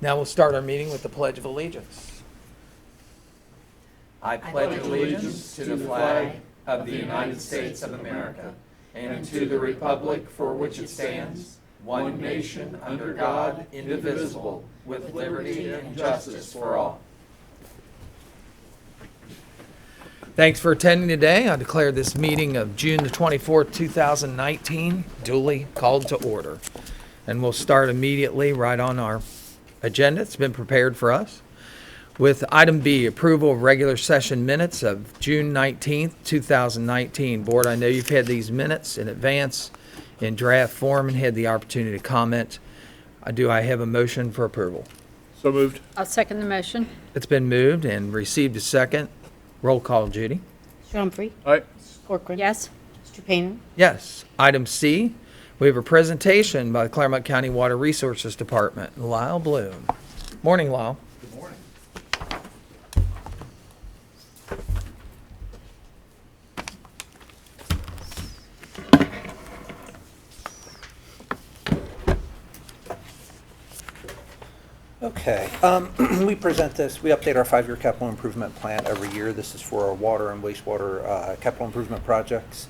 Now we'll start our meeting with the Pledge of Allegiance. I pledge allegiance to the flag of the United States of America and to the republic for which it stands, one nation under God, indivisible, with liberty and justice for all. Thanks for attending today. I declare this meeting of June the 24th, 2019 duly called to order. And we'll start immediately right on our agenda. It's been prepared for us with item B, approval of regular session minutes of June 19th, 2019. Board, I know you've had these minutes in advance in draft form and had the opportunity to comment. Do I have a motion for approval? So moved. I'll second the motion. It's been moved and received a second. Roll call, Judy. Mr. Humphrey? Aye. Corcoran? Yes. Mr. Painter? Yes. Item C, we have a presentation by the Clermont County Water Resources Department. Lyle Bloom. Morning, Lyle. Good morning. Okay, we present this, we update our 5-year capital improvement plan every year. This is for our water and wastewater capital improvement projects.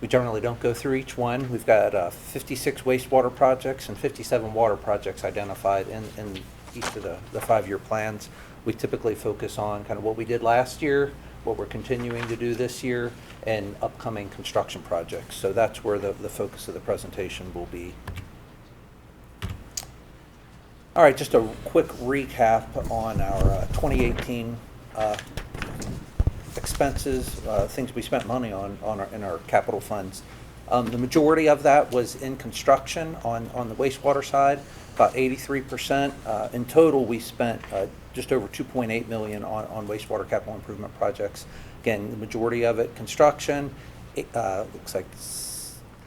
We generally don't go through each one. We've got 56 wastewater projects and 57 water projects identified in each of the 5-year plans. We typically focus on kind of what we did last year, what we're continuing to do this year, and upcoming construction projects. So that's where the focus of the presentation will be. All right, just a quick recap on our 2018 expenses, things we spent money on in our capital funds. The majority of that was in construction on the wastewater side, about 83%. In total, we spent just over $2.8 million on wastewater capital improvement projects. Again, the majority of it construction. Looks like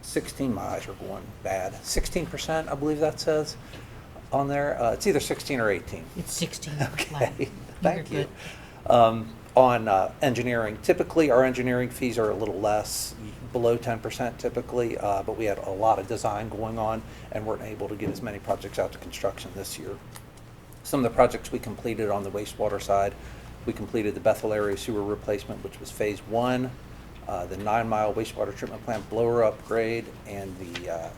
16 miles are going bad. 16%, I believe that says on there. It's either 16 or 18. It's 16. Okay, thank you. On engineering, typically our engineering fees are a little less, below 10% typically, but we had a lot of design going on and weren't able to get as many projects out to construction this year. Some of the projects we completed on the wastewater side, we completed the Bethel area sewer replacement, which was phase 1, the 9-mile wastewater treatment plant blower upgrade, and the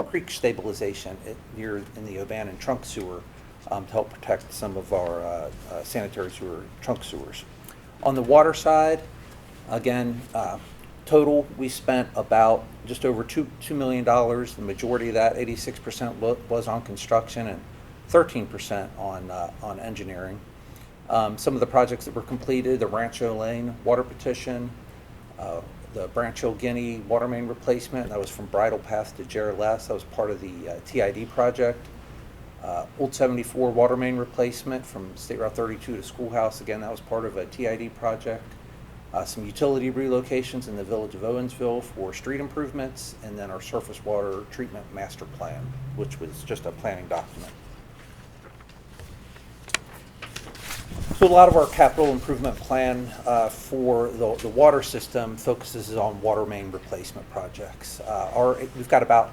creek stabilization in the Obannon trunk sewer to help protect some of our sanitary sewer trunk sewers. On the water side, again, total we spent about just over $2 million. The majority of that, 86%, was on construction and 13% on engineering. Some of the projects that were completed: the Rancho Lane water petition, the Branch Hill Guinea water main replacement, that was from Bridle Path to Jerriless. That was part of the TID project. Old 74 water main replacement from State Route 32 to Schoolhouse. Again, that was part of a TID project. Some utility relocations in the village of Owensville for street improvements, and then our surface water treatment master plan, which was just a planning document. So a lot of our capital improvement plan for the water system focuses on water main replacement projects. We've got about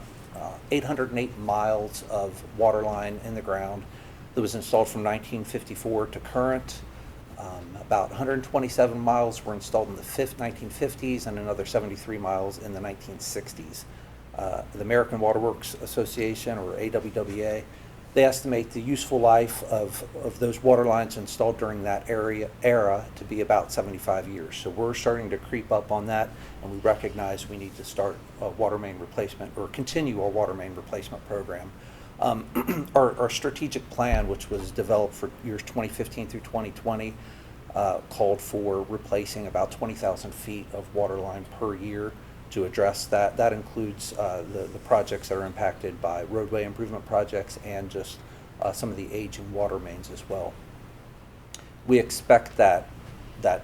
808 miles of water line in the ground that was installed from 1954 to current. About 127 miles were installed in the 1950s and another 73 miles in the 1960s. The American Waterworks Association, or AWWA, they estimate the useful life of those water lines installed during that era to be about 75 years. So we're starting to creep up on that, and we recognize we need to start a water main replacement or continue our water main replacement program. Our strategic plan, which was developed for years 2015 through 2020, called for replacing about 20,000 feet of water line per year. To address that, that includes the projects that are impacted by roadway improvement projects and just some of the aging water mains as well. We expect that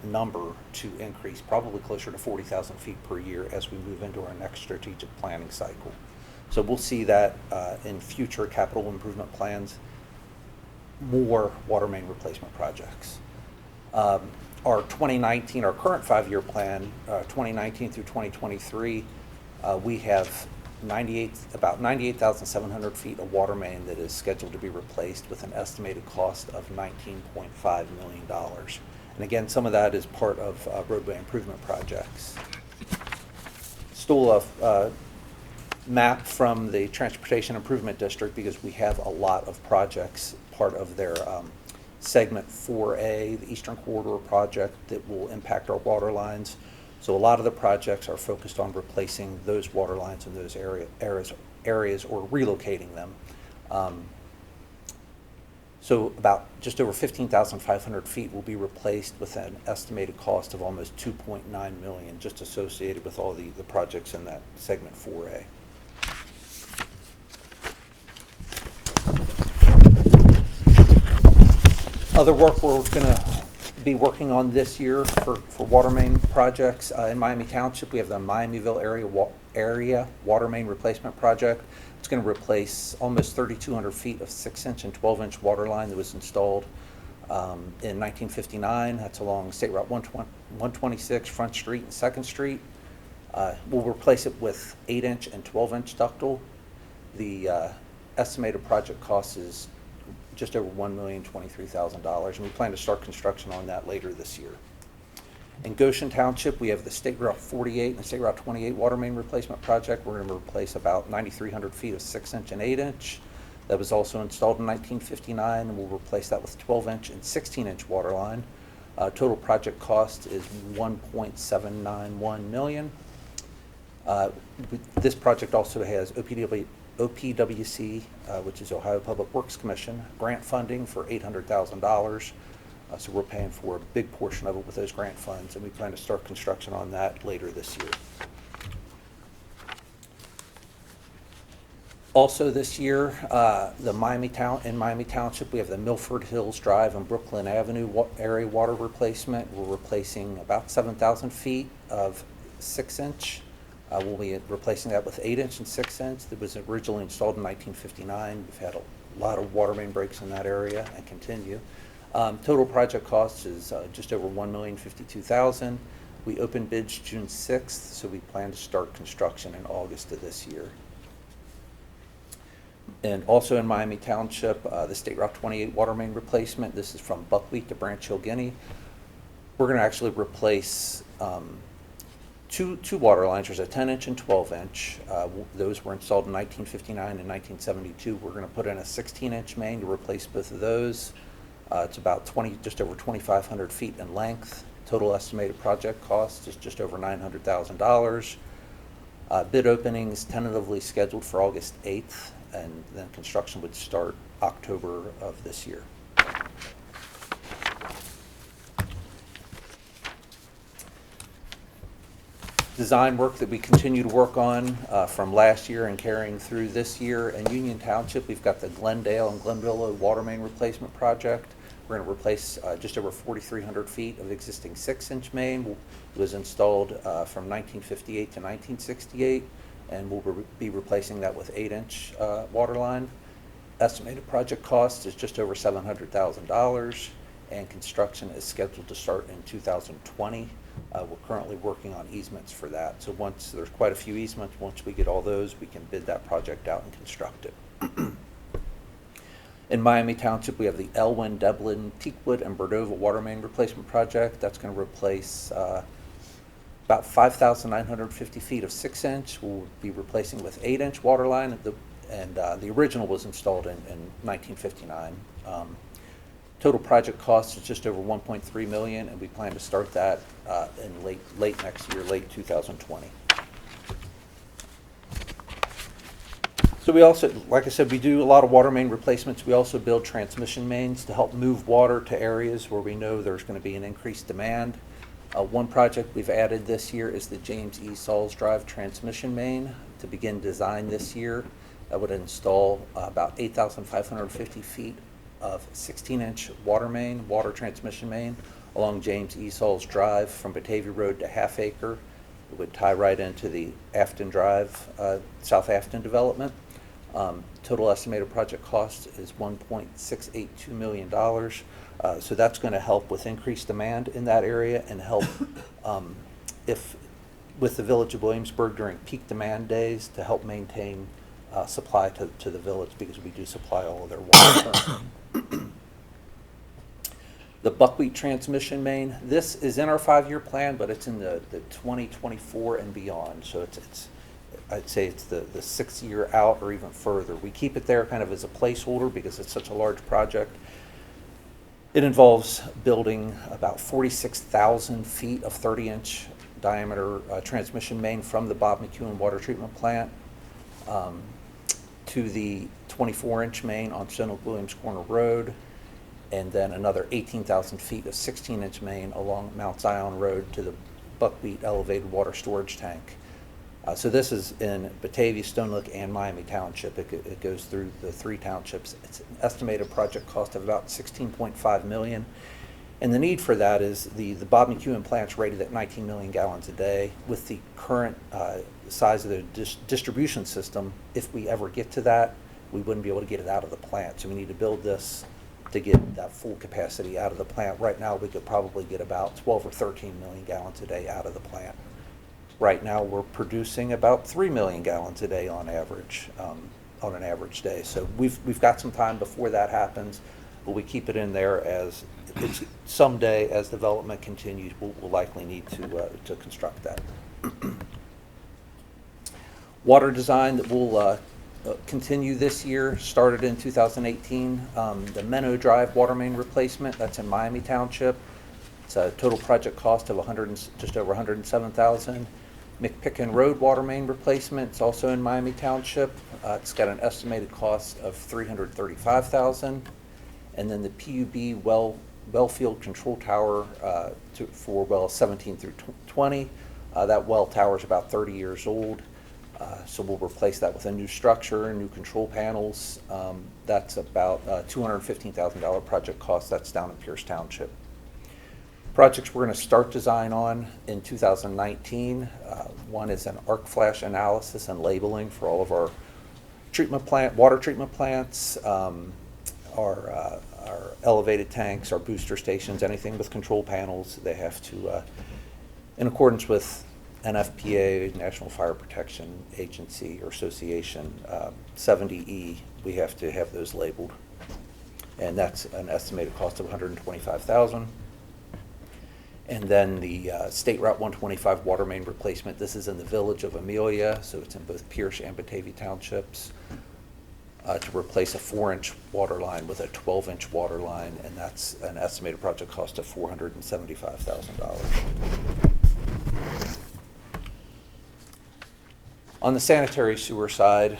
number to increase probably closer to 40,000 feet per year as we move into our next strategic planning cycle. So we'll see that in future capital improvement plans, more water main replacement projects. Our 2019, our current 5-year plan, 2019 through 2023, we have about 98,700 feet of water main that is scheduled to be replaced with an estimated cost of $19.5 million. And again, some of that is part of roadway improvement projects. Stole a map from the Transportation Improvement District because we have a lot of projects, part of their segment 4A, the Eastern Corridor project that will impact our water lines. So a lot of the projects are focused on replacing those water lines in those areas or relocating them. So about just over 15,500 feet will be replaced with an estimated cost of almost $2.9 million, just associated with all the projects in that segment 4A. Other work we're going to be working on this year for water main projects in Miami Township, we have the Miamiville area water main replacement project. It's going to replace almost 3,200 feet of 6-inch and 12-inch water line that was installed in 1959. That's along State Route 126, Front Street and 2nd Street. We'll replace it with 8-inch and 12-inch ductile. The estimated project cost is just over $1,023,000, and we plan to start construction on that later this year. In Goshen Township, we have the State Route 48 and State Route 28 water main replacement project. We're going to replace about 9,300 feet of 6-inch and 8-inch. That was also installed in 1959, and we'll replace that with 12-inch and 16-inch water line. Total project cost is $1.791 million. This project also has OPWC, which is Ohio Public Works Commission, grant funding for $800,000. So we're paying for a big portion of it with those grant funds, and we plan to start construction on that later this year. Also this year, in Miami Township, we have the Milford Hills Drive and Brooklyn Avenue area water replacement. We're replacing about 7,000 feet of 6-inch. We'll be replacing that with 8-inch and 6-inch. That was originally installed in 1959. We've had a lot of water main breaks in that area and continue. Total project cost is just over $1,052,000. We opened bids June 6th, so we plan to start construction in August of this year. And also in Miami Township, the State Route 28 water main replacement. This is from Buckwheat to Branch Hill, Guinea. We're going to actually replace two water lines. There's a 10-inch and 12-inch. Those were installed in 1959 and 1972. We're going to put in a 16-inch main to replace both of those. It's about just over 2,500 feet in length. Total estimated project cost is just over $900,000. Bid openings tentatively scheduled for August 8th, and then construction would start October of this year. Design work that we continue to work on from last year and carrying through this year. In Union Township, we've got the Glendale and Glenville water main replacement project. We're going to replace just over 4,300 feet of existing 6-inch main. It was installed from 1958 to 1968, and we'll be replacing that with 8-inch water line. Estimated project cost is just over $700,000, and construction is scheduled to start in 2020. We're currently working on easements for that. So once there's quite a few easements, once we get all those, we can bid that project out and construct it. In Miami Township, we have the Elwyn, Dublin, Teakwood, and Bordova water main replacement project. That's going to replace about 5,950 feet of 6-inch. We'll be replacing with 8-inch water line, and the original was installed in 1959. Total project cost is just over $1.3 million, and we plan to start that in late next year, late 2020. So we also, like I said, we do a lot of water main replacements. We also build transmission mains to help move water to areas where we know there's going to be an increased demand. One project we've added this year is the James E. Sauls Drive transmission main to begin design this year. That would install about 8,550 feet of 16-inch water transmission main along James E. Sauls Drive from Batavia Road to Half Acre. It would tie right into the Afton Drive, South Afton development. Total estimated project cost is $1.682 million. So that's going to help with increased demand in that area and help if with the Village of Williamsburg during peak demand days to help maintain supply to the village, because we do supply all of their water. The buckwheat transmission main, this is in our 5-year plan, but it's in the 2024 and beyond. So I'd say it's the 6th year out or even further. We keep it there kind of as a placeholder because it's such a large project. It involves building about 46,000 feet of 30-inch diameter transmission main from the Bob McEwen water treatment plant to the 24-inch main on Stone Williams Corner Road, and then another 18,000 feet of 16-inch main along Mount Zion Road to the buckwheat elevated water storage tank. So this is in Batavia, Stone Lick, and Miami Township. It goes through the 3 townships. It's an estimated project cost of about $16.5 million. And the need for that is the Bob McEwen plant's rated at 19 million gallons a day. With the current size of the distribution system, if we ever get to that, we wouldn't be able to get it out of the plant. So we need to build this to get that full capacity out of the plant. Right now, we could probably get about 12 or 13 million gallons a day out of the plant. Right now, we're producing about 3 million gallons a day on average, on an average day. So we've got some time before that happens, but we keep it in there as it's someday, as development continues, we'll likely need to construct that. Water design that will continue this year, started in 2018. The Menno Drive water main replacement, that's in Miami Township. It's a total project cost of just over $107,000. McPicken Road water main replacement, it's also in Miami Township. It's got an estimated cost of $335,000. And then the PUB wellfield control tower for wells 17 through 20. That well tower is about 30 years old. So we'll replace that with a new structure, new control panels. That's about $215,000 project cost. That's down in Pierce Township. Projects we're going to start design on in 2019. One is an arc flash analysis and labeling for all of our water treatment plants, our elevated tanks, our booster stations, anything with control panels. They have to, in accordance with NFPA, National Fire Protection Agency or Association, 70E, we have to have those labeled. And that's an estimated cost of $125,000. And then the State Route 125 water main replacement. This is in the village of Amelia, so it's in both Pierce and Batavia Townships, to replace a 4-inch water line with a 12-inch water line, and that's an estimated project cost of $475,000. On the sanitary sewer side,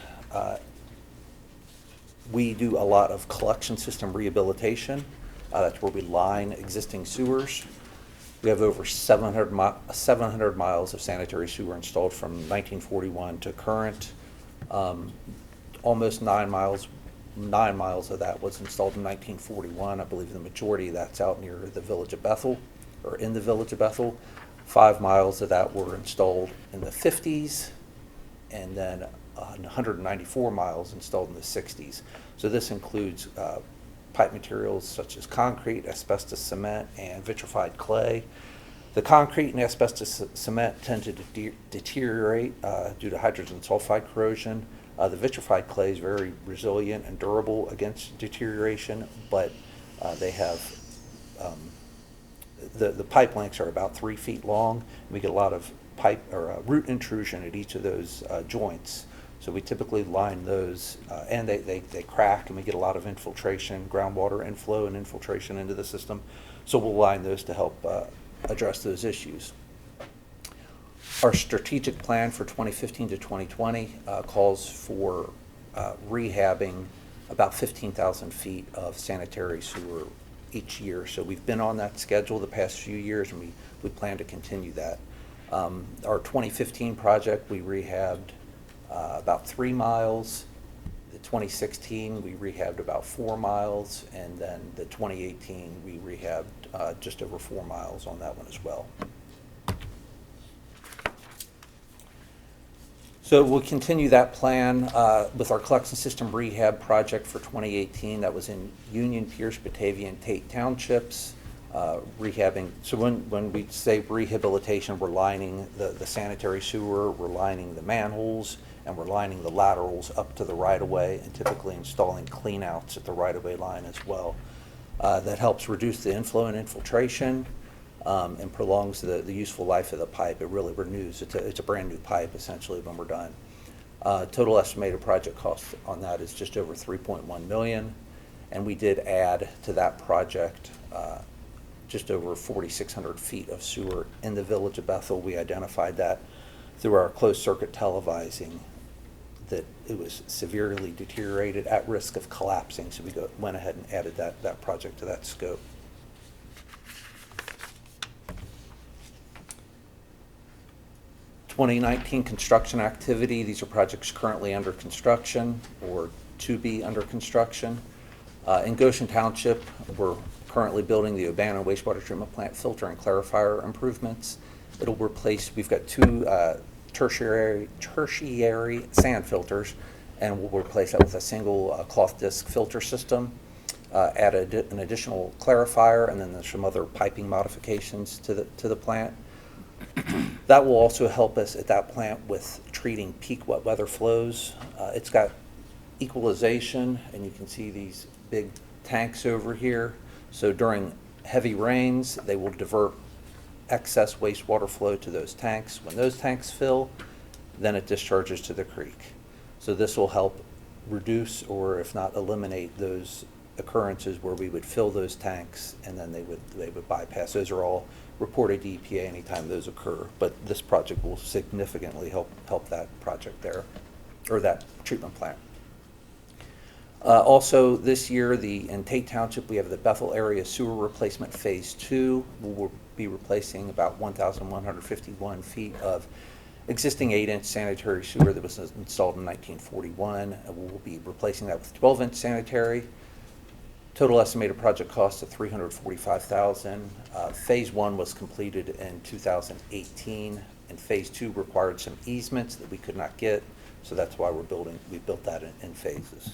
we do a lot of collection system rehabilitation. That's where we line existing sewers. We have over 700 miles of sanitary sewer installed from 1941 to current. Almost 9 miles of that was installed in 1941. I believe the majority of that's out near the village of Bethel, or in the village of Bethel. 5 miles of that were installed in the 50s, and then 194 miles installed in the 60s. So this includes pipe materials such as concrete, asbestos cement, and vitrified clay. The concrete and asbestos cement tend to deteriorate due to hydrogen sulfide corrosion. The vitrified clay is very resilient and durable against deterioration, but they have the pipe lengths are about 3 feet long. And we get a lot of pipe or root intrusion at each of those joints. So we typically line those, and they crack, and we get a lot of infiltration, groundwater inflow and infiltration into the system. So we'll line those to help address those issues. Our strategic plan for 2015 to 2020 calls for rehabbing about 15,000 feet of sanitary sewer each year. So we've been on that schedule the past few years, and we plan to continue that. Our 2015 project, we rehabbed about 3 miles. The 2016, we rehabbed about 4 miles, and then the 2018, we rehabbed just over 4 miles on that one as well. So we'll continue that plan with our collection system rehab project for 2018. That was in Union, Pierce, Batavia, and Tate Townships. rehabbing. So when we say rehabilitation, we're lining the sanitary sewer, we're lining the manholes, and we're lining the laterals up to the right-of-way, and typically installing cleanouts at the right-of-way line as well. That helps reduce the inflow and infiltration, and prolongs the useful life of the pipe. It really renews. It's a brand new pipe essentially when we're done. Total estimated project cost on that is just over $3.1 million, and we did add to that project just over 4,600 feet of sewer in the village of Bethel. We identified that through our closed circuit televising, that it was severely deteriorated, at risk of collapsing, so we went ahead and added that project to that scope. (2019) construction activity. These are projects currently under construction or to be under construction. In Goshen Township, we're currently building the Urbana wastewater treatment plant filter and clarifier improvements. It'll replace, we've got two tertiary sand filters, and we'll replace that with a single cloth disc filter system. Add an additional clarifier, and then there's some other piping modifications to the plant. That will also help us at that plant with treating peak wet weather flows. It's got equalization, and you can see these big tanks over here. So during heavy rains, they will divert excess wastewater flow to those tanks. When those tanks fill, then it discharges to the creek. So this will help reduce, or if not eliminate, those occurrences where we would fill those tanks and then they would bypass. Those are all reported to EPA anytime those occur, but this project will significantly help that project there, or that treatment plant. Also this year, in Tate Township, we have the Bethel area sewer replacement phase 2. We'll be replacing about 1,151 feet of existing 8-inch sanitary sewer that was installed in 1941. We'll be replacing that with 12-inch sanitary. Total estimated project cost of $345,000. Phase 1 was completed in 2018, and phase 2 required some easements that we could not get, so that's why we built that in phases.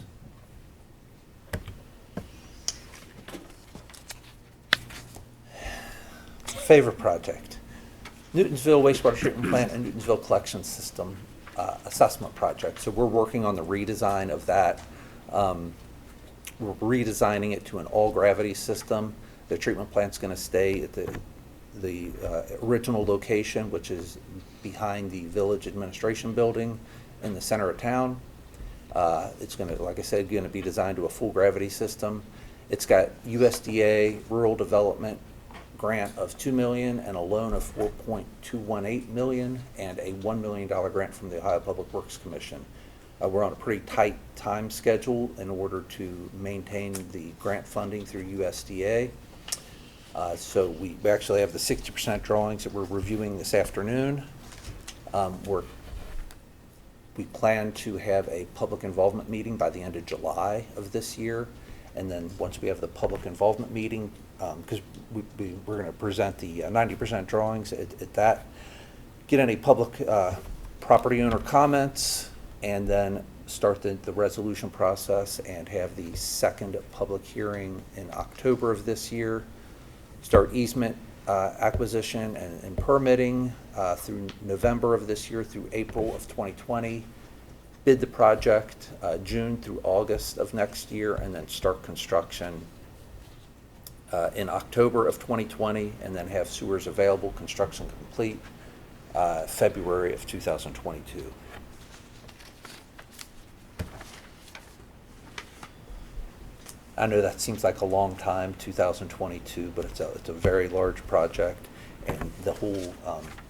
Favorite project: Newtonsville wastewater treatment plant and Newtonsville collection system assessment project. So we're working on the redesign of that. We're redesigning it to an all-gravity system. The treatment plant's going to stay at the original location, which is behind the village administration building in the center of town. It's going to, like I said, going to be designed to a full gravity system. It's got USDA rural development grant of $2 million and a loan of $4.218 million and a $1 million grant from the Ohio Public Works Commission. We're on a pretty tight time schedule in order to maintain the grant funding through USDA. So we actually have the 60% drawings that we're reviewing this afternoon. We plan to have a public involvement meeting by the end of July of this year. And then once we have the public involvement meeting, because we're going to present the 90% drawings at that, get any public property owner comments, and then start the resolution process and have the second public hearing in October of this year. Start easement acquisition and permitting through November of this year through April of 2020. Bid the project June through August of next year, and then start construction in October of 2020, and then have sewers available, construction complete, February of 2022. I know that seems like a long time, 2022, but it's a very large project, and the whole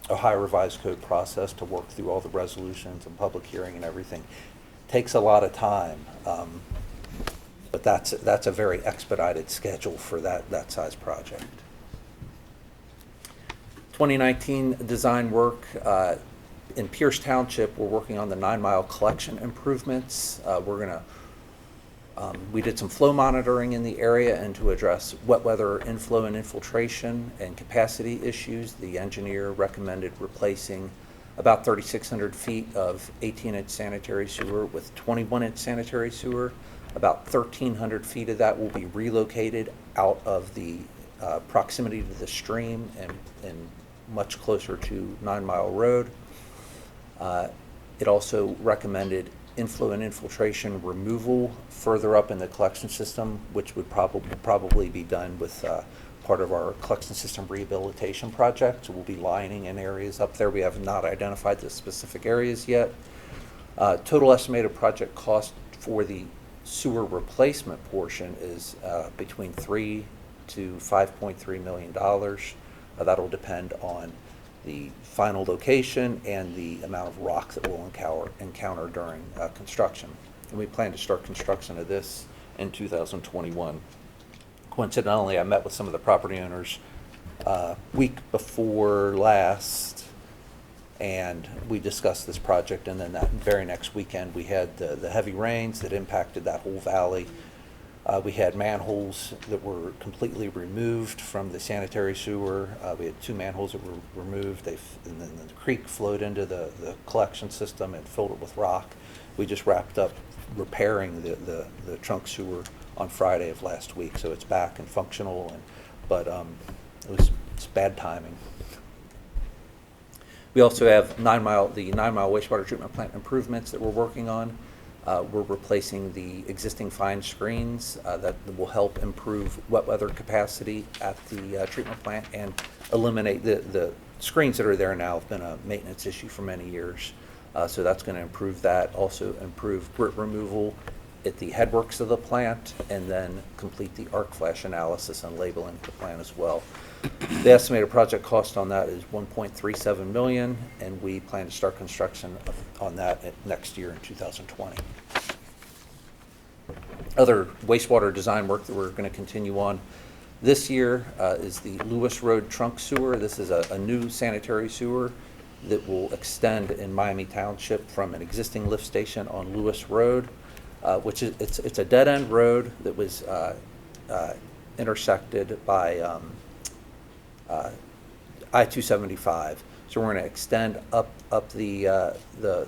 Ohio Revised Code process to work through all the resolutions and public hearing and everything takes a lot of time. But that's a very expedited schedule for that size project. 2019 design work in Pierce Township. We're working on the 9-mile collection improvements. We did some flow monitoring in the area, and to address wet weather inflow and infiltration and capacity issues, the engineer recommended replacing about 3,600 feet of 18-inch sanitary sewer with 21-inch sanitary sewer. About 1,300 feet of that will be relocated out of the proximity to the stream and much closer to 9 Mile Road. It also recommended inflow and infiltration removal further up in the collection system, which would probably be done with part of our collection system rehabilitation project. So we'll be lining in areas up there. We have not identified the specific areas yet. Total estimated project cost for the sewer replacement portion is between $3 to $5.3 million. That'll depend on the final location and the amount of rock that we'll encounter during construction. And we plan to start construction of this in 2021. Coincidentally, I met with some of the property owners week before last, and we discussed this project, and then that very next weekend we had the heavy rains that impacted that whole valley. We had manholes that were completely removed from the sanitary sewer. We had 2 manholes that were removed. And then the creek flowed into the collection system and filled it with rock. We just wrapped up repairing the trunk sewer on Friday of last week, so it's back and functional. But it's bad timing. We also have the 9 Mile wastewater treatment plant improvements that we're working on. We're replacing the existing fine screens that will help improve wet weather capacity at the treatment plant and eliminate the screens that are there now have been a maintenance issue for many years. So that's going to improve that. Also improve grit removal at the headworks of the plant, and then complete the arc flash analysis and labeling the plant as well. The estimated project cost on that is $1.37 million, and we plan to start construction on that next year in 2020. Other wastewater design work that we're going to continue on this year is the Lewis Road trunk sewer. This is a new sanitary sewer that will extend in Miami Township from an existing lift station on Lewis Road, which is it's a dead-end road that was intersected by I-275. So we're going to extend up the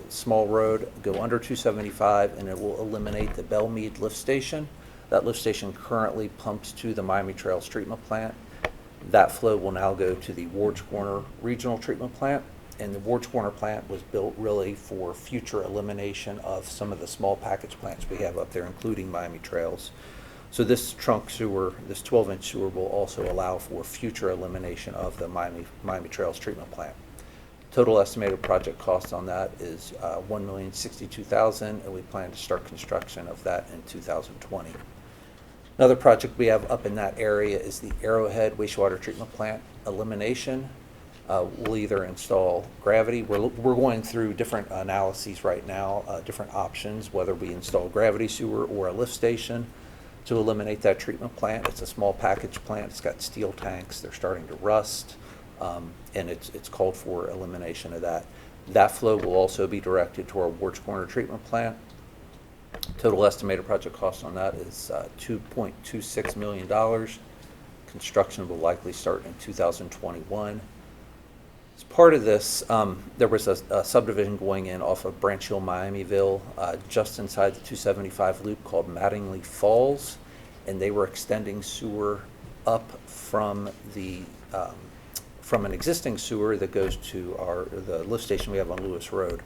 small road, go under 275, and it will eliminate the Belmead lift station. That lift station currently pumps to the Miami Trails treatment plant. That flow will now go to the Wards Corner Regional Treatment Plant. And the Wards Corner plant was built really for future elimination of some of the small package plants we have up there, including Miami Trails. So this trunk sewer, this 12-inch sewer, will also allow for future elimination of the Miami Trails treatment plant. Total estimated project cost on that is $1,062,000, and we plan to start construction of that in 2020. Another project we have up in that area is the Arrowhead wastewater treatment plant elimination. We'll either install gravity. We're going through different analyses right now, different options, whether we install gravity sewer or a lift station to eliminate that treatment plant. It's a small package plant. It's got steel tanks. They're starting to rust, and it's called for elimination of that. That flow will also be directed to our Wards Corner treatment plant. Total estimated project cost on that is $2.26 million. Construction will likely start in 2021. As part of this, there was a subdivision going in off of Branch Hill, Miamiville, just inside the 275 loop called Mattingly Falls, and they were extending sewer up from an existing sewer that goes to the lift station we have on Lewis Road.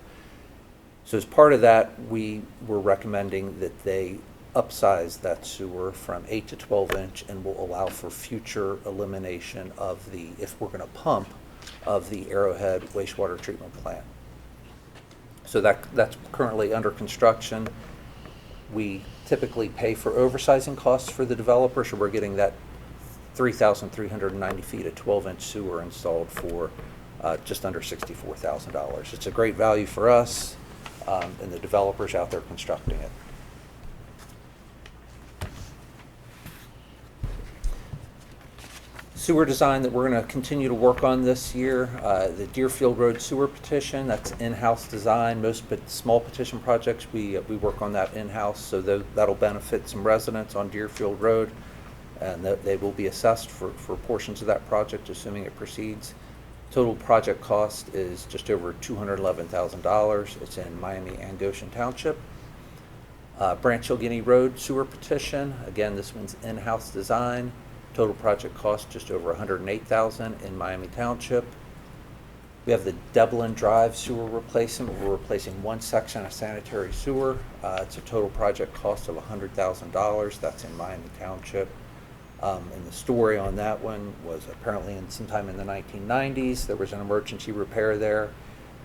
So as part of that, we were recommending that they upsize that sewer from 8 to 12 inch and will allow for future elimination of if we're going to pump, of the Arrowhead wastewater treatment plant. So that's currently under construction. We typically pay for oversizing costs for the developer, so we're getting that 3,390 feet of 12-inch sewer installed for just under $64,000. It's a great value for us, and the developer's out there constructing it. Sewer design that we're going to continue to work on this year, the Deerfield Road sewer petition, that's in-house design. Most small petition projects, we work on that in-house, so that'll benefit some residents on Deerfield Road, and they will be assessed for portions of that project, assuming it proceeds. Total project cost is just over $211,000. It's in Miami and Goshen Township. Branch Hill Guinea Road sewer petition, again, this one's in-house design. Total project cost just over $108,000 in Miami Township. We have the Dublin Drive sewer replacement. We're replacing one section of sanitary sewer. It's a total project cost of $100,000. That's in Miami Township. And the story on that one was apparently sometime in the 1990s, there was an emergency repair there,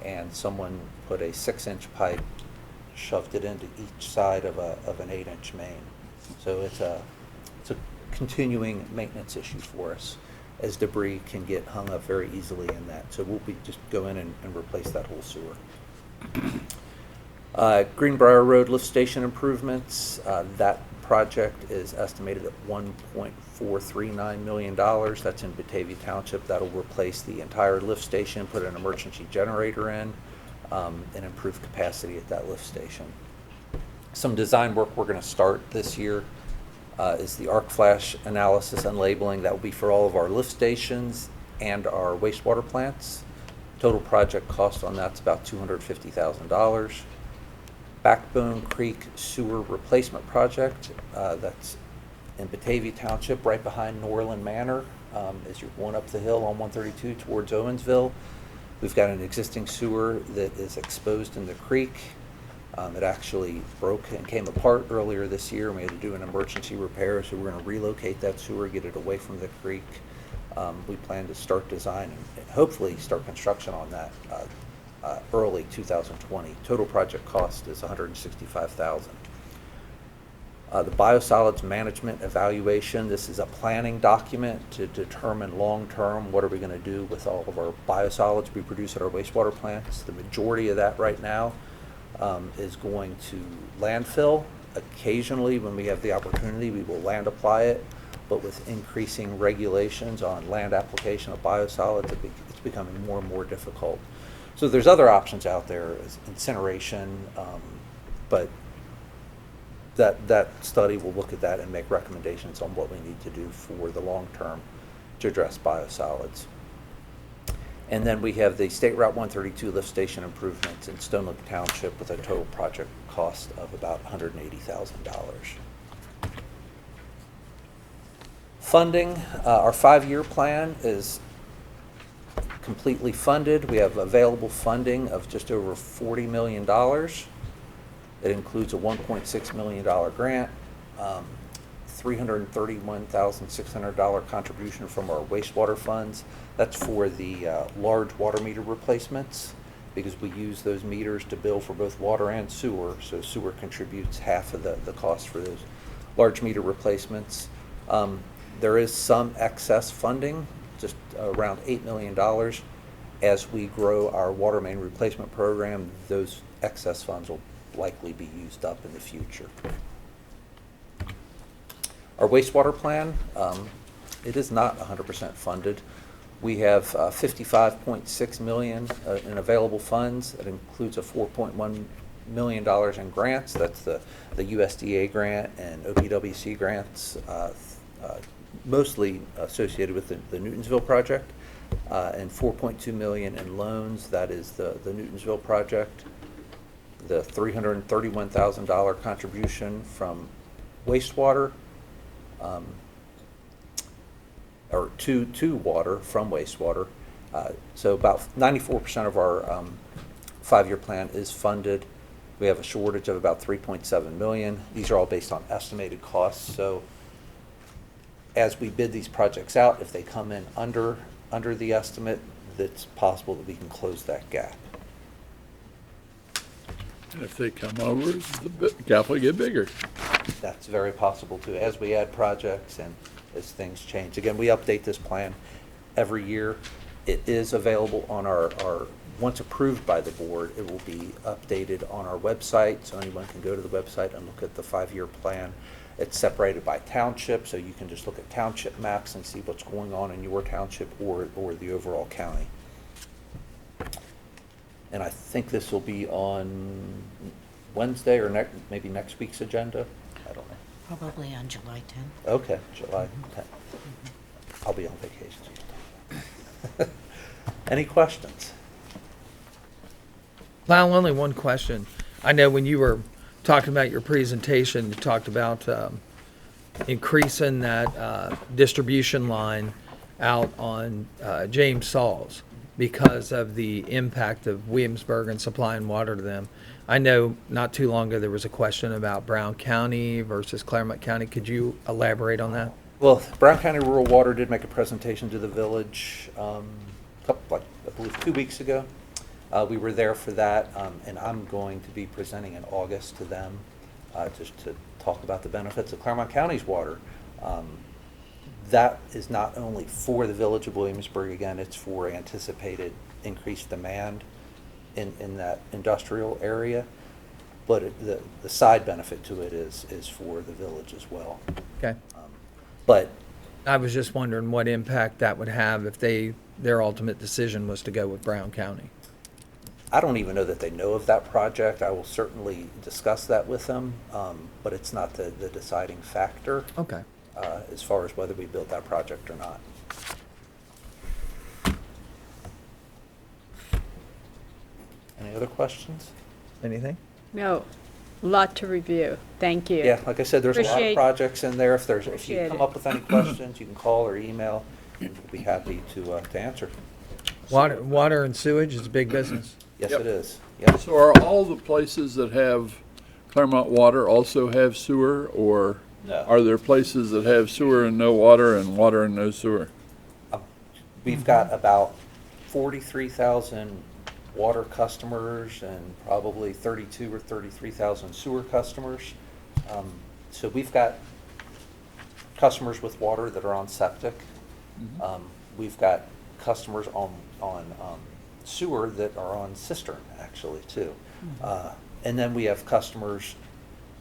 and someone put a 6-inch pipe, shoved it into each side of an 8-inch main. So it's a continuing maintenance issue for us, as debris can get hung up very easily in that. So we'll be just go in and replace that whole sewer. Greenbrier Road lift station improvements, that project is estimated at $1.439 million. That's in Batavia Township. That'll replace the entire lift station, put an emergency generator in, and improve capacity at that lift station. Some design work we're going to start this year is the arc flash analysis and labeling. That will be for all of our lift stations and our wastewater plants. Total project cost on that's about $250,000. Backbone Creek Sewer Replacement Project, that's in Batavia Township, right behind Norland Manor, as you're going up the hill on 132 towards Owensville. We've got an existing sewer that is exposed in the creek. It actually broke and came apart earlier this year, and we had to do an emergency repair, so we're going to relocate that sewer, get it away from the creek. We plan to start design and hopefully start construction on that early 2020. Total project cost is $165,000. The biosolids management evaluation, this is a planning document to determine long-term what are we going to do with all of our biosolids we produce at our wastewater plants. The majority of that right now is going to landfill. Occasionally, when we have the opportunity, we will land apply it, but with increasing regulations on land application of biosolids, it's becoming more and more difficult. So there's other options out there, as incineration, but that study will look at that and make recommendations on what we need to do for the long term to address biosolids. And then we have the State Route 132 lift station improvements in Stone Lake Township with a total project cost of about $180,000. Funding, our 5-year plan is completely funded. We have available funding of just over $40 million. It includes a $1.6 million grant, $331,600 contribution from our wastewater funds. That's for the large water meter replacements, because we use those meters to bill for both water and sewer. So sewer contributes half of the cost for those large meter replacements. There is some excess funding, just around $8 million. As we grow our water main replacement program, those excess funds will likely be used up in the future. Our wastewater plan, it is not 100% funded. We have $55.6 million in available funds. It includes a $4.1 million in grants. That's the USDA grant and OPWC grants, mostly associated with the Newtonsville project, and $4.2 million in loans. That is the Newtonsville project. The $331,000 contribution from wastewater, or to water from wastewater. So about 94% of our 5-year plan is funded. We have a shortage of about $3.7 million. These are all based on estimated costs. So as we bid these projects out, if they come in under the estimate, it's possible that we can close that gap. And if they come over, the gap will get bigger. That's very possible too, as we add projects and as things change. Again, we update this plan every year. It is available on our once approved by the board, it will be updated on our website, so anyone can go to the website and look at the 5-year plan. It's separated by township, so you can just look at township maps and see what's going on in your township or the overall county. And I think this will be on Wednesday or maybe next week's agenda. I don't know. Probably on July 10th. Okay, July 10th. I'll be on vacation. Any questions? Lyle, only one question. I know when you were talking about your presentation, you talked about increasing that distribution line out on James Sauls because of the impact of Williamsburg and supplying water to them. I know not too long ago there was a question about Brown County versus Clermont County. Could you elaborate on that? Well, Brown County Rural Water did make a presentation to the village, I believe 2 weeks ago. We were there for that, and I'm going to be presenting in August to them, just to talk about the benefits of Clermont County's water. That is not only for the village of Williamsburg, again, it's for anticipated increased demand in that industrial area, but the side benefit to it is for the village as well. Okay. But I was just wondering what impact that would have if their ultimate decision was to go with Brown County. I don't even know that they know of that project. I will certainly discuss that with them, but it's not the deciding factor. Okay. As far as whether we build that project or not. Any other questions? Anything? No, lot to review. Thank you. Yeah, like I said, there's a lot of Appreciate- projects in there. If you Appreciate come it. up with any questions, you can call or email, and we'll be happy to answer. Water and sewage is a big business. Yes, Yep. it is. Yes. So are all the places that have Clermont water also have sewer, or No. are there places that have sewer and no water and no sewer? We've got about 43,000 water customers and probably 32 or 33,000 sewer customers. So we've got customers with water that are on septic. We've got customers on sewer that are on cistern, actually, too. And then we have customers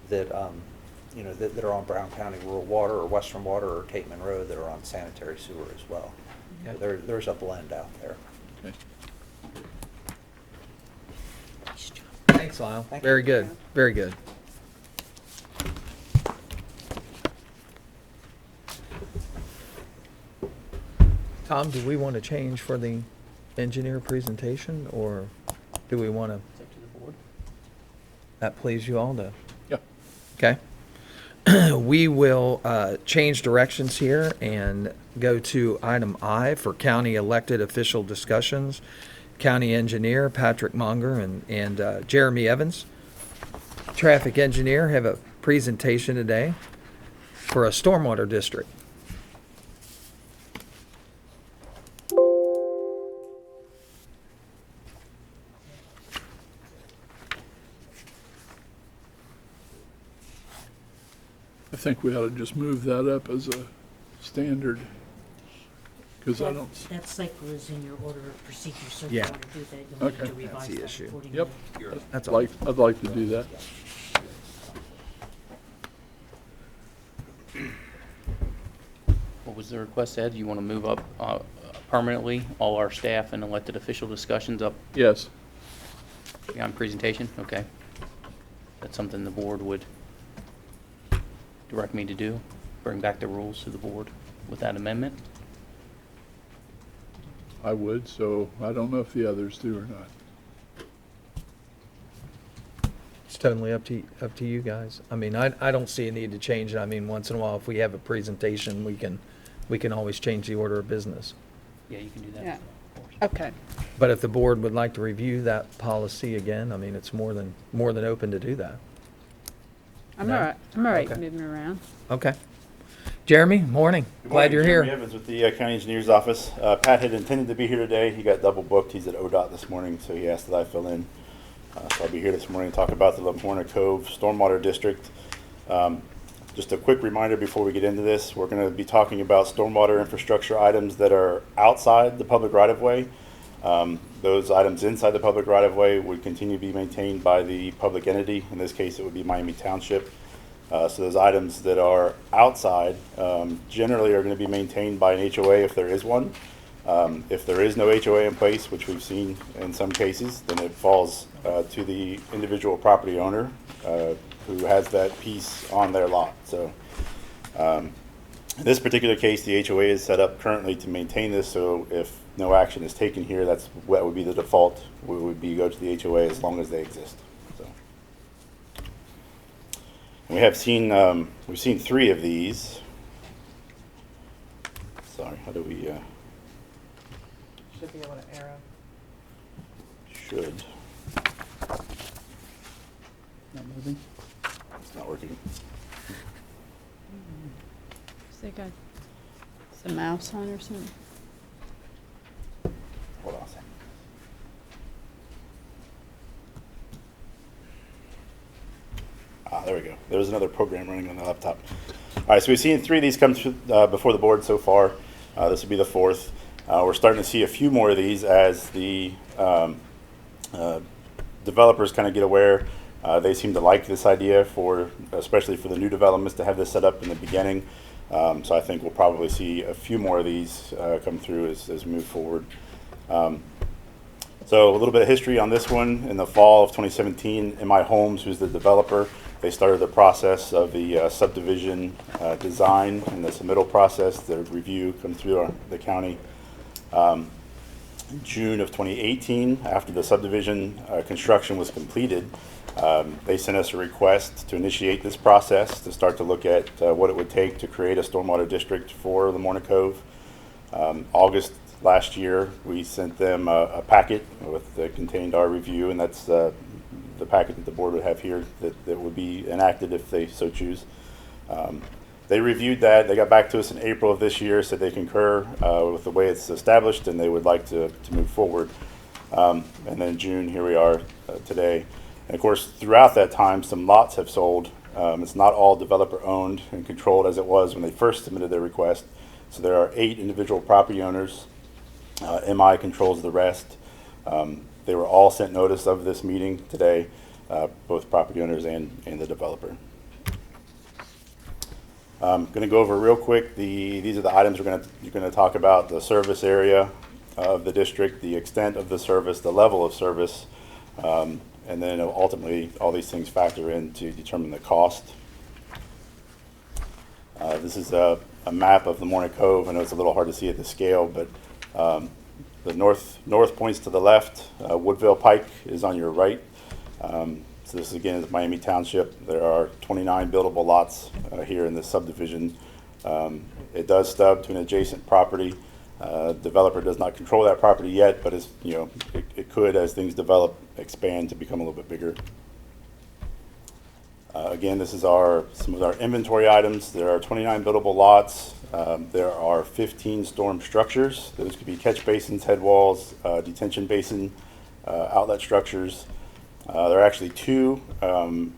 that, that are on Brown County Rural Water or Western Water or Cape Monroe that are on sanitary sewer as well. Okay. So there's a blend out there. Okay. Nice job. Thanks, Lyle. Thank you. Very good. Very good. Tom, do we want to change for the engineer presentation, or do we want to? It's up to the board. That please you all to? Yeah. Okay. We will change directions here and go to item I for county elected official discussions. County engineer Patrick Monger and Jeremy Evans. Traffic engineer have a presentation today for a stormwater district. I think we ought to just move that up as a standard, because I don't, That cycle is in your order of procedure, so if Yeah. you want to do that, you'll need Okay. to revise That's the that issue. accordingly. yep, That's all. I'd like to do that. What was the request, Ed? You want to move up permanently all our staff and elected official discussions up Yes, beyond presentation? Okay. That's something the board would direct me to do? Bring back the rules to the board with that amendment? I would, so I don't know if the others do or not. It's totally up to you guys. I mean, I don't see a need to change it. I mean, once in a while, if we have a presentation, we can always change the order of business. Yeah, you can do that. Yeah. as well, of course. Okay. But if the board would like to review that policy again, I mean, it's more than open to do that. I'm No? all right. I'm all right Okay. moving around. Okay. Jeremy, morning. Good Glad morning, you're Jeremy here. Evans with the County Engineer's Office. Pat had intended to be here today. He got double booked. He's at ODOT this morning, so he asked that I fill in. So I'll be here this morning to talk about the Lamorna Cove Stormwater District. Just a quick reminder before we get into this, we're going to be talking about stormwater infrastructure items that are outside the public right-of-way. Those items inside the public right-of-way would continue to be maintained by the public entity. In this case, it would be Miami Township. So those items that are outside generally are going to be maintained by an HOA if there is one. If there is no HOA in place, which we've seen in some cases, then it falls to the individual property owner who has that piece on their lot. So in this particular case, the HOA is set up currently to maintain this, so if no action is taken here, that would be the default. We would be go to the HOA as long as they exist. So We have seen, we've seen 3 of these. Sorry, how do we, Should be able to arrow. should, Not moving? it's not working. Is there got some mouse on or something? Hold on a second. There we go. There's another program running on the laptop. All right, so we've seen 3 of these come before the board so far. This will be the 4th. We're starting to see a few more of these as the developers kind of get aware. They seem to like this idea especially for the new developments, to have this set up in the beginning. So I think we'll probably see a few more of these come through as we move forward. So a little bit of history on this one. In the fall of 2017, MI Homes, who's the developer, they started the process of the subdivision design and the submittal process. The review comes through the county. In June of 2018, after the subdivision construction was completed, they sent us a request to initiate this process, to start to look at what it would take to create a stormwater district for Lamorna Cove. August last year, we sent them a packet that contained our review, and that's the packet that the board would have here that would be enacted if they so choose. They reviewed that. They got back to us in April of this year, said they concur with the way it's established, and they would like to move forward. And then in June, here we are today. And of course, throughout that time, some lots have sold. It's not all developer owned and controlled as it was when they first submitted their request. So there are 8 individual property owners. MI controls the rest. They were all sent notice of this meeting today, both property owners and the developer. I'm going to go over real quick. These are the items you're going to talk about: the service area of the district, the extent of the service, the level of service, and then ultimately all these things factor in to determine the cost. This is a map of the Lamorna Cove. I know it's a little hard to see at the scale, but the north points to the left. Woodville Pike is on your right. So this again is Miami Township. There are 29 buildable lots here in this subdivision. It does stub to an adjacent property. Developer does not control that property yet, but it could, as things develop, expand to become a little bit bigger. Again, this is some of our inventory items. There are 29 buildable lots. There are 15 storm structures. Those could be catch basins, head walls, detention basin, outlet structures. There are actually 2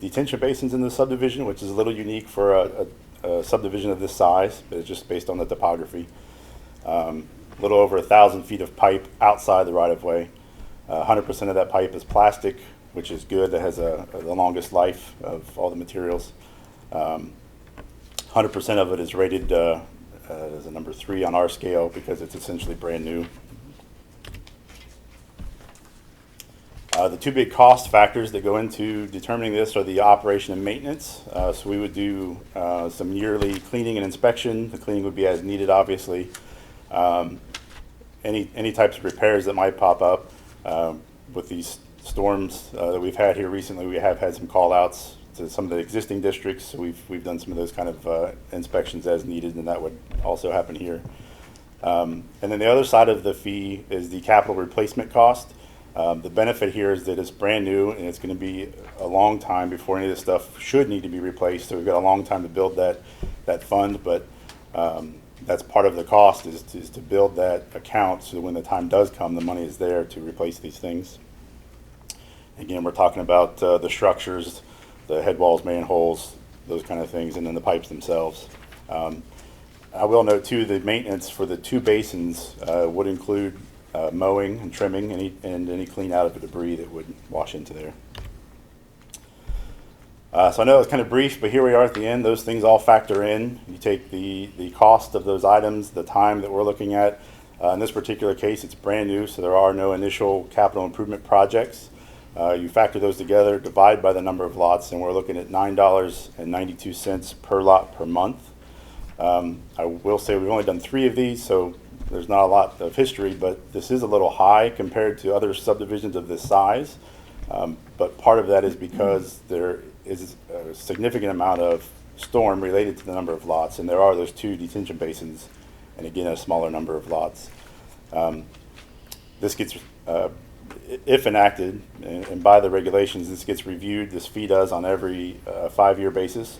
detention basins in the subdivision, which is a little unique for a subdivision of this size, but it's just based on the topography. A little over 1,000 feet of pipe outside the right-of-way. 100% of that pipe is plastic, which is good. That has the longest life of all the materials. 100% of it is rated as a number 3 on our scale because it's essentially brand new. The 2 big cost factors that go into determining this are the operation and maintenance. So we would do some yearly cleaning and inspection. The cleaning would be as needed, obviously. Any types of repairs that might pop up with these storms that we've had here recently. We have had some call outs to some of the existing districts. So we've done some of those kind of inspections as needed, and that would also happen here. And then the other side of the fee is the capital replacement cost. The benefit here is that it's brand new, and it's going to be a long time before any of this stuff should need to be replaced. So we've got a long time to build that fund, but that's part of the cost is to build that account so that when the time does come, the money is there to replace these things. Again, we're talking about the structures, the head walls, manholes, those kind of things, and then the pipes themselves. I will note too, the maintenance for the 2 basins would include mowing and trimming and any clean out of the debris that would wash into there. So I know it's kind of brief, but here we are at the end. Those things all factor in. You take the cost of those items, the time that we're looking at. In this particular case, it's brand new, so there are no initial capital improvement projects. You factor those together, divide by the number of lots, and we're looking at $9.92 per lot per month. I will say we've only done 3 of these, so there's not a lot of history, but this is a little high compared to other subdivisions of this size. But part of that is because there is a significant amount of storm related to the number of lots, and there are those 2 detention basins, and again, a smaller number of lots. This gets, if enacted, and by the regulations, this gets reviewed, this fee does, on every 5-year basis.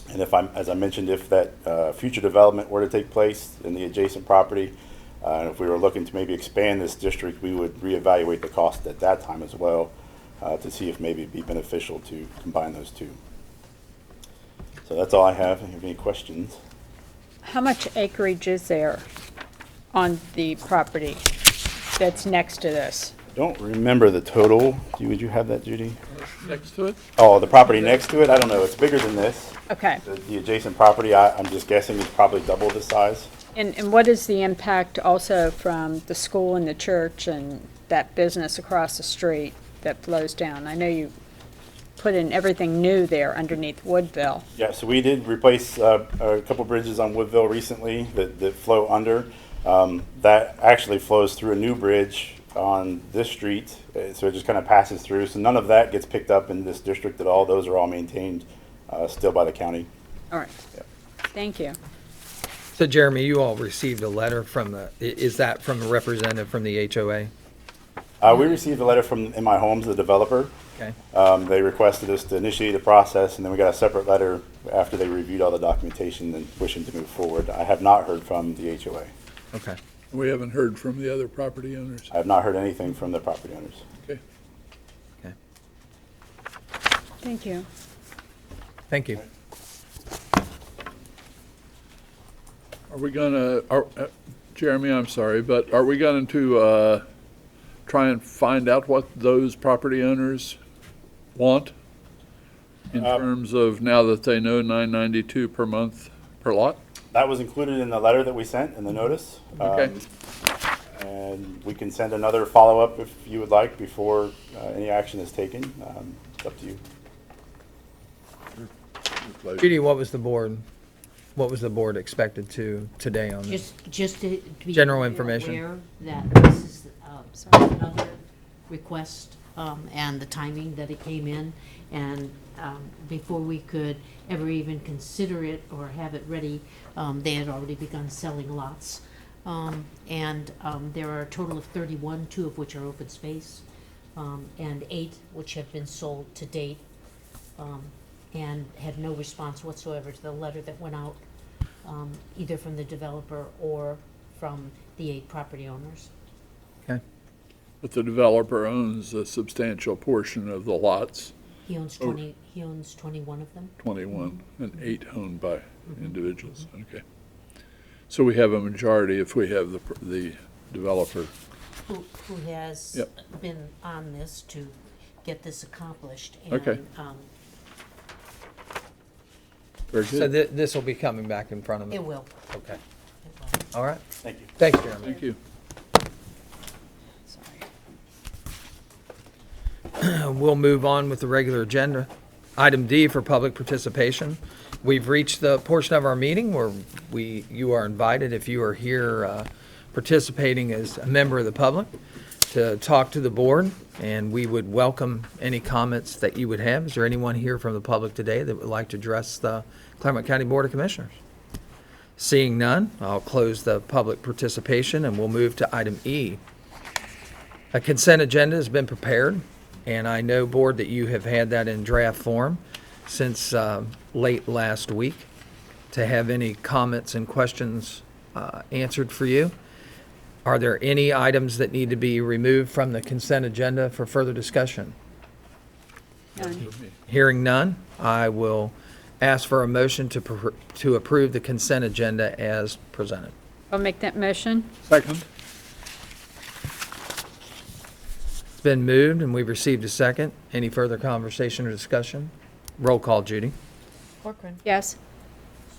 And as I mentioned, if that future development were to take place in the adjacent property, and if we were looking to maybe expand this district, we would reevaluate the cost at that time as well, to see if maybe it'd be beneficial to combine those 2. So that's all I have. If you have any questions? How much acreage is there on the property that's next to this? I don't remember the total. Would you have that, Judy? Next to it? Oh, the property next to it? I don't know. It's bigger than this. Okay. The adjacent property, I'm just guessing, is probably double the size. And what is the impact also from the school and the church and that business across the street that flows down? I know you put in everything new there underneath Woodville. Yeah, so we did replace a couple bridges on Woodville recently that flow under. That actually flows through a new bridge on this street, so it just kind of passes through. So none of that gets picked up in this district at all. Those are all maintained still by the county. All right. Yep. Thank you. So Jeremy, you all received a letter from is that from a representative from the HOA? We received a letter from In My Homes, the developer. Okay. They requested us to initiate the process, and then we got a separate letter after they reviewed all the documentation and wishing to move forward. I have not heard from the HOA. Okay. We haven't heard from the other property owners. I have not heard anything from the property owners. Okay. Okay. Thank you. Thank you. Are we gonna, Jeremy, I'm sorry, but are we going to try and find out what those property owners want in terms of, now that they know $9.92 per month per lot? That was included in the letter that we sent in the notice. Okay. And we can send another follow-up if you would like before any action is taken. It's up to you. Judy, what was the board expected to today on this? Just to be General information. aware that this is another request, and the timing that it came in, and before we could ever even consider it or have it ready, they had already begun selling lots. And there are a total of 31, 2 of which are open space, and 8 which have been sold to date, and had no response whatsoever to the letter that went out, either from the developer or from the 8 property owners. Okay. But the developer owns a substantial portion of the lots, He owns 20. He owns 21 of them. 21, and 8 owned by individuals. Okay. So we have a majority if we have the developer. Who has Yep. been on this to get this accomplished. And, Okay. Very So good. this will be coming back in front of me? It will. Okay. It will. All right. Thank you. Thanks, Jeremy. Thank you. We'll move on with the regular agenda. Item D for public participation. We've reached the portion of our meeting where you are invited, if you are here participating as a member of the public, to talk to the board, and we would welcome any comments that you would have. Is there anyone here from the public today that would like to address the Clermont County Board of Commissioners? Seeing none, I'll close the public participation and we'll move to item E. A consent agenda has been prepared, and I know, Board, that you have had that in draft form since late last week to have any comments and questions answered for you. Are there any items that need to be removed from the consent agenda for further discussion? None. Hearing none, I will ask for a motion to approve the consent agenda as presented. I'll make that motion. Second? It's been moved and we've received a second. Any further conversation or discussion? Roll call, Judy. Corcoran. Yes.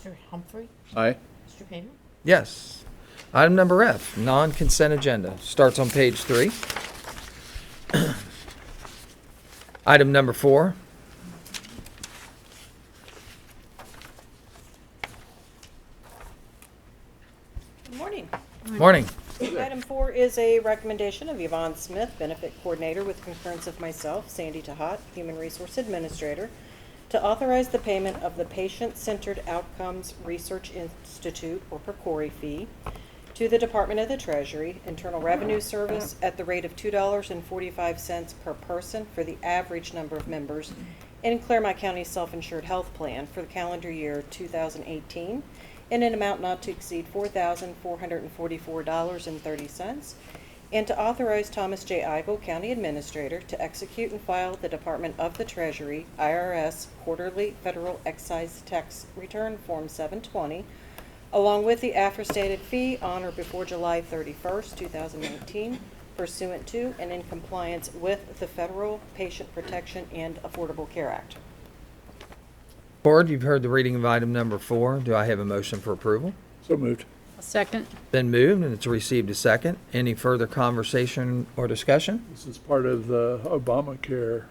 Mr. Humphrey. Aye. Mr. Painter. Yes. Item number F, non-consent agenda, starts on page 3. Item number 4. Good morning. Morning. Item 4 is a recommendation of Yvonne Smith, Benefit Coordinator, with concurrence of myself, Sandy Tahat, Human Resource Administrator, to authorize the payment of the Patient-Centered Outcomes Research Institute, or PCORI fee, to the Department of the Treasury, Internal Revenue Service, at the rate of $2.45 per person for the average number of members in Clermont County Self-Insured Health Plan for the calendar year 2018, in an amount not to exceed $4,444.30, and to authorize Thomas J. Eigel, County Administrator, to execute and file the Department of the Treasury, IRS, Quarterly Federal Excise Tax Return Form 720, along with the aforestated fee on or before July 31st, 2019, pursuant to and in compliance with the Federal Patient Protection and Affordable Care Act. Board, you've heard the reading of item number 4. Do I have a motion for approval? So moved. A second? Been moved and it's received a second. Any further conversation or discussion? This is part of the Obamacare.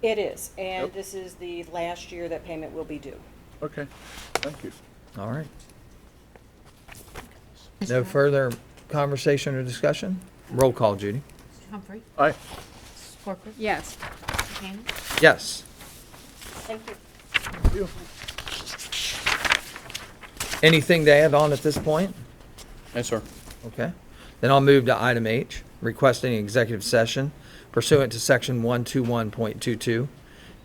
It is, and Yep. this is the last year that payment will be due. Okay, thank you. All right. Mr. No Humphrey? further conversation or discussion? Roll call, Judy. Mr. Humphrey? Aye. Mrs. Corcoran? Yes. Mr. Tanner? Yes. Thank you. Thank you. Anything to add on at this point? Yes, sir. Okay. Then I'll move to item H, requesting an executive session pursuant to section 121.22,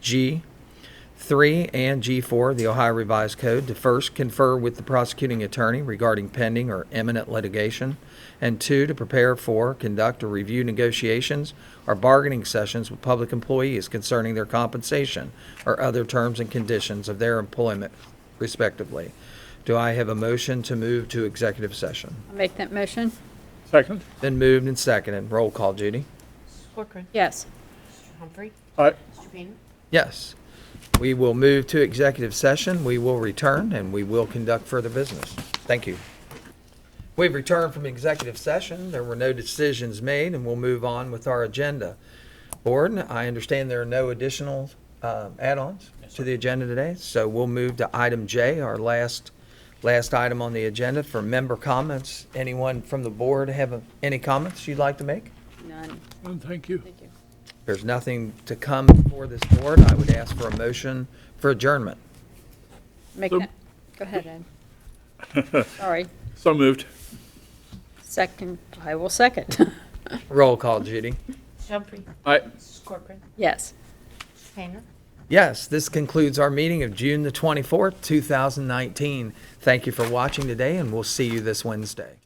G3 and G4 of the Ohio Revised Code to first confer with the prosecuting attorney regarding pending or imminent litigation, and 2, to prepare for, conduct, or review negotiations or bargaining sessions with public employees concerning their compensation or other terms and conditions of their employment, respectively. Do I have a motion to move to executive session? I'll make that motion. Second? Been moved and seconded. Roll call, Judy. Mrs. Corcoran? Yes. Mr. Humphrey? Aye. Mr. Tanner? Yes. We will move to executive session. We will return and we will conduct further business. Thank you. We've returned from executive session. There were no decisions made and we'll move on with our agenda. Board, I understand there are no additional add-ons to the agenda today, so we'll move to item J, our last item on the agenda for member comments. Anyone from the board have any comments you'd like to make? None. Well, thank you. Thank you. If there's nothing to come before this board, I would ask for a motion for adjournment. Make So- that, go ahead, Ed. Sorry. So moved. Second, I will second. Roll call, Judy. Mr. Humphrey? Aye. Mrs. Corcoran? Yes. Mr. Tanner? Yes, this concludes our meeting of June the 24th, 2019. Thank you for watching today, and we'll see you this Wednesday.